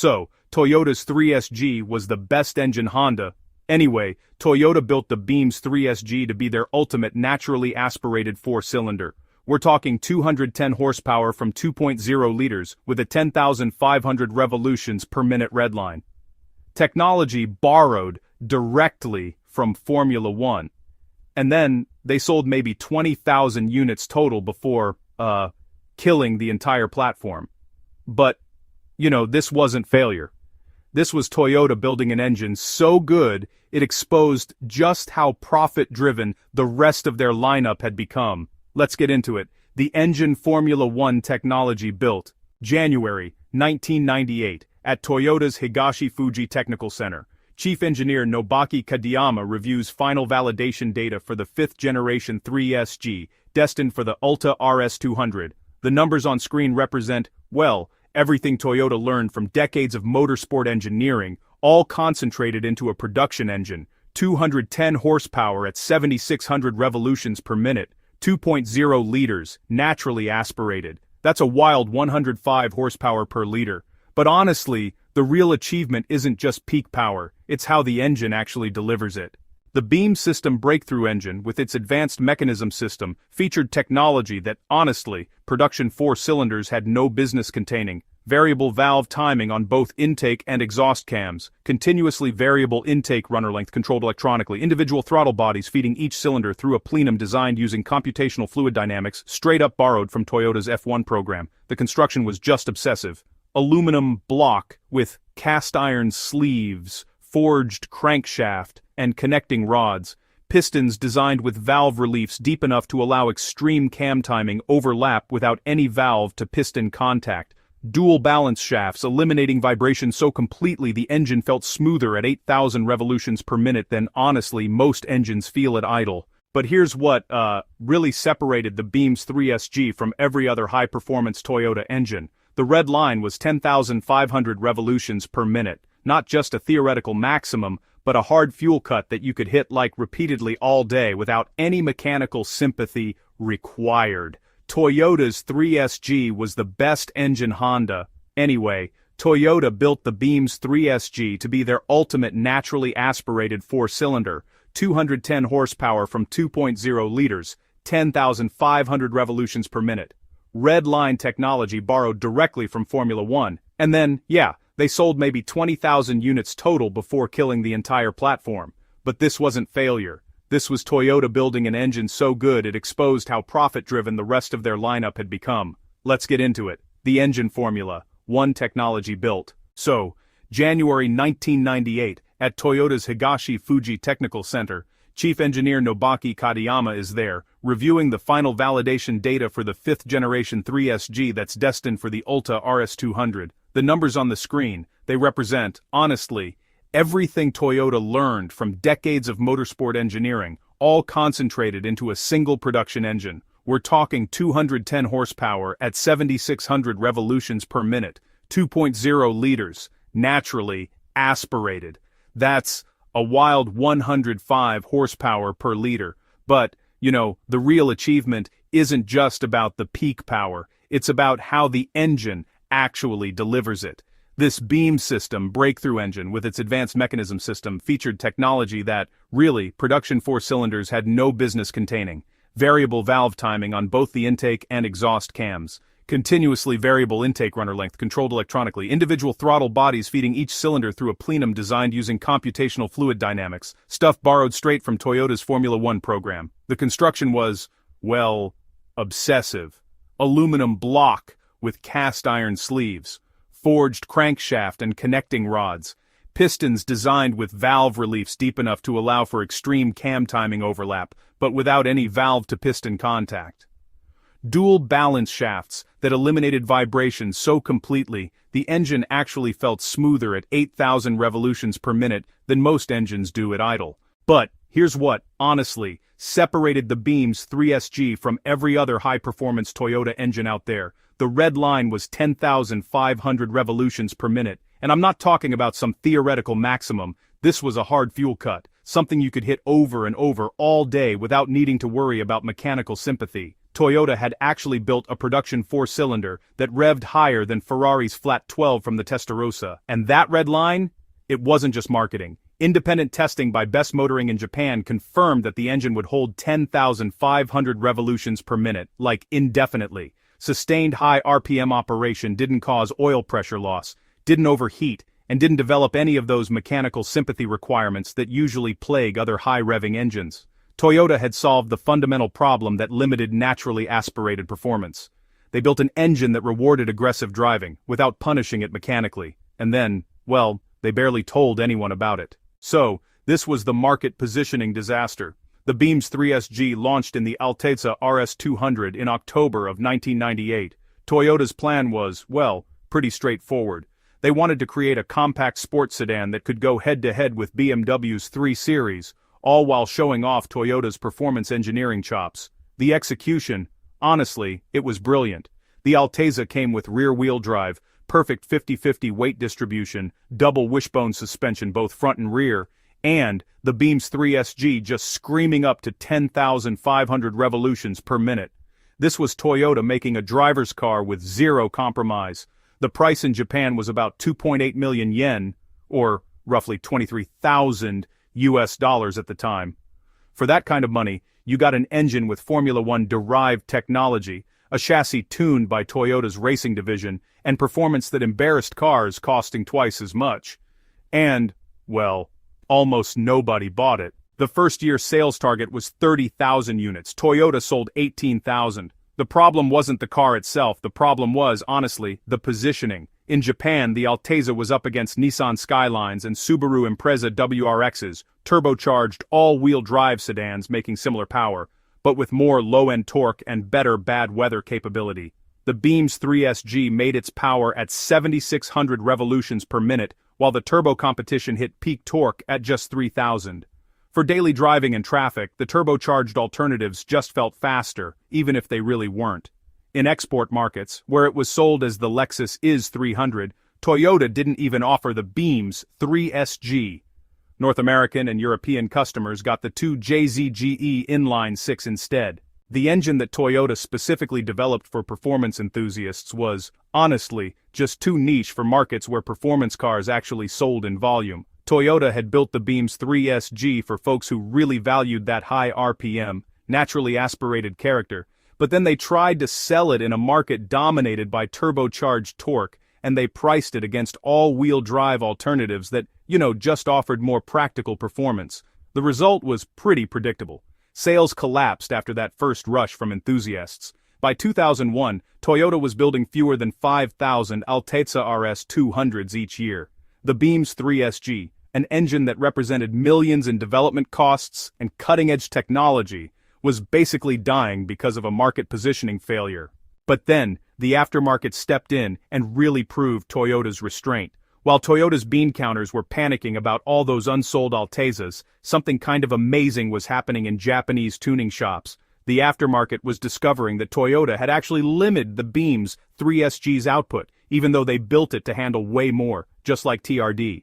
So, Toyota's 3S-GE was the best engine Honda. Anyway, Toyota built the Beam's 3S-GE to be their ultimate naturally aspirated four-cylinder. We're talking 210 horsepower from 2.0 liters with a 10,500 revolutions per minute redline. Technology borrowed directly from Formula One. And then they sold maybe 20,000 units total before, killing the entire platform. But, this wasn't failure. This was Toyota building an engine so good it exposed just how profit-driven the rest of their lineup had become. Let's get into it. The engine Formula One technology built, January 1998, at Toyota's Higashi-Fuji Technical Center. Chief Engineer Nobaki Kadayama reviews final validation data for the 5th generation 3S-GE, destined for the Ulta RS200. The numbers on screen represent, well, everything Toyota learned from decades of motorsport engineering, all concentrated into a production engine. 210 horsepower at 7,600 revolutions per minute, 2.0 liters, naturally aspirated. That's a wild 105 horsepower per liter. But honestly, the real achievement isn't just peak power, it's how the engine actually delivers it. The Beam System breakthrough engine, with its advanced mechanism system, featured technology that, honestly, production four-cylinders had no business containing. Variable valve timing on both intake and exhaust cams, continuously variable intake runner length controlled electronically, individual throttle bodies feeding each cylinder through a plenum designed using computational fluid dynamics, straight up borrowed from Toyota's F1 program. The construction was just obsessive. Aluminum block with cast iron sleeves, forged crankshaft, and connecting rods. Pistons designed with valve reliefs deep enough to allow extreme cam timing overlap without any valve to piston contact. Dual balance shafts eliminating vibration so completely the engine felt smoother at 8,000 revolutions per minute than honestly most engines feel at idle. But here's what really separated the Beam's 3S-GE from every other high-performance Toyota engine. The red line was 10,500 revolutions per minute, not just a theoretical maximum, but a hard fuel cut that you could hit like repeatedly all day without any mechanical sympathy required. Toyota's 3S-GE was the best engine Honda. Anyway, Toyota built the Beam's 3S-GE to be their ultimate naturally aspirated four-cylinder, 210 horsepower from 2.0 liters, 10,500 revolutions per minute. Redline technology borrowed directly from Formula One. And then, they sold maybe 20,000 units total before killing the entire platform. But this wasn't failure. This was Toyota building an engine so good it exposed how profit-driven the rest of their lineup had become. Let's get into it. The engine Formula One technology built. So, January 1998, at Toyota's Higashi-Fuji Technical Center, Chief Engineer Nobaki Kadayama is there, reviewing the final validation data for the 5th generation 3S-GE that's destined for the Ulta RS200. The numbers on the screen, they represent, honestly, everything Toyota learned from decades of motorsport engineering, all concentrated into a single production engine. We're talking 210 horsepower at 7,600 revolutions per minute, 2.0 liters, naturally aspirated. That's a wild 105 horsepower per liter. But, the real achievement isn't just about the peak power, it's about how the engine actually delivers it. This Beam System breakthrough engine with its advanced mechanism system featured technology that, really, production four-cylinders had no business containing. Variable valve timing on both the intake and exhaust cams. Continuously variable intake runner length controlled electronically. Individual throttle bodies feeding each cylinder through a plenum designed using computational fluid dynamics. Stuff borrowed straight from Toyota's Formula One program. The construction was, well, obsessive. Aluminum block with cast iron sleeves. Forged crankshaft and connecting rods. Pistons designed with valve reliefs deep enough to allow for extreme cam timing overlap, but without any valve-to-piston contact. Dual balance shafts that eliminated vibration so completely the engine actually felt smoother at 8,000 revolutions per minute than most engines do at idle. But here's what, honestly, separated the Beam's 3S-GE from every other high-performance Toyota engine out there. The red line was 10,500 revolutions per minute, and I'm not talking about some theoretical maximum. This was a hard fuel cut, something you could hit over and over all day without needing to worry about mechanical sympathy. Toyota had actually built a production four-cylinder that revved higher than Ferrari's flat 12 from the Testarossa. And that red line? It wasn't just marketing. Independent testing by Best Motoring in Japan confirmed that the engine would hold 10,500 revolutions per minute, like indefinitely. Sustained high RPM operation didn't cause oil pressure loss, didn't overheat, and didn't develop any of those mechanical sympathy requirements that usually plague other high-revving engines. Toyota had solved the fundamental problem that limited naturally aspirated performance. They built an engine that rewarded aggressive driving, without punishing it mechanically. And then, well, they barely told anyone about it. So, this was the market positioning disaster. The Beam's 3S-GE launched in the Altezza RS200 in October of 1998. Toyota's plan was, well, pretty straightforward. They wanted to create a compact sports sedan that could go head-to-head with BMW's 3 Series, all while showing off Toyota's performance engineering chops. The execution, honestly, it was brilliant. The Altezza came with rear-wheel drive, perfect 50-50 weight distribution, double wishbone suspension both front and rear, and the Beam's 3S-GE just screaming up to 10,500 revolutions per minute. This was Toyota making a driver's car with zero compromise. The price in Japan was about 2.8 million yen, or roughly 23,000 US dollars at the time. For that kind of money, you got an engine with Formula One derived technology, a chassis tuned by Toyota's racing division, and performance that embarrassed cars costing twice as much. And, well, almost nobody bought it. The first-year sales target was 30,000 units. Toyota sold 18,000. The problem wasn't the car itself, the problem was, honestly, the positioning. In Japan, the Altezza was up against Nissan Skylines and Subaru Impreza WRXs, turbocharged all-wheel drive sedans making similar power, but with more low-end torque and better bad weather capability. The Beam's 3S-GE made its power at 7,600 revolutions per minute, while the turbo competition hit peak torque at just 3,000. For daily driving and traffic, the turbocharged alternatives just felt faster, even if they really weren't. In export markets, where it was sold as the Lexus IS 300, Toyota didn't even offer the Beam's 3S-GE. North American and European customers got the 2JZ-GE inline 6 instead. The engine that Toyota specifically developed for performance enthusiasts was, honestly, just too niche for markets where performance cars actually sold in volume. Toyota had built the Beam's 3S-GE for folks who really valued that high RPM, naturally aspirated character, but then they tried to sell it in a market dominated by turbocharged torque, and they priced it against all-wheel drive alternatives that, just offered more practical performance. The result was pretty predictable. Sales collapsed after that first rush from enthusiasts. By 2001, Toyota was building fewer than 5,000 Altezza RS200s each year. The Beam's 3S-GE, an engine that represented millions in development costs and cutting-edge technology, was basically dying because of a market positioning failure. But then, the aftermarket stepped in and really proved Toyota's restraint. While Toyota's bean counters were panicking about all those unsold Altezzas, something kind of amazing was happening in Japanese tuning shops. The aftermarket was discovering that Toyota had actually limited the Beam's 3S-GE's output, even though they built it to handle way more, just like TRD.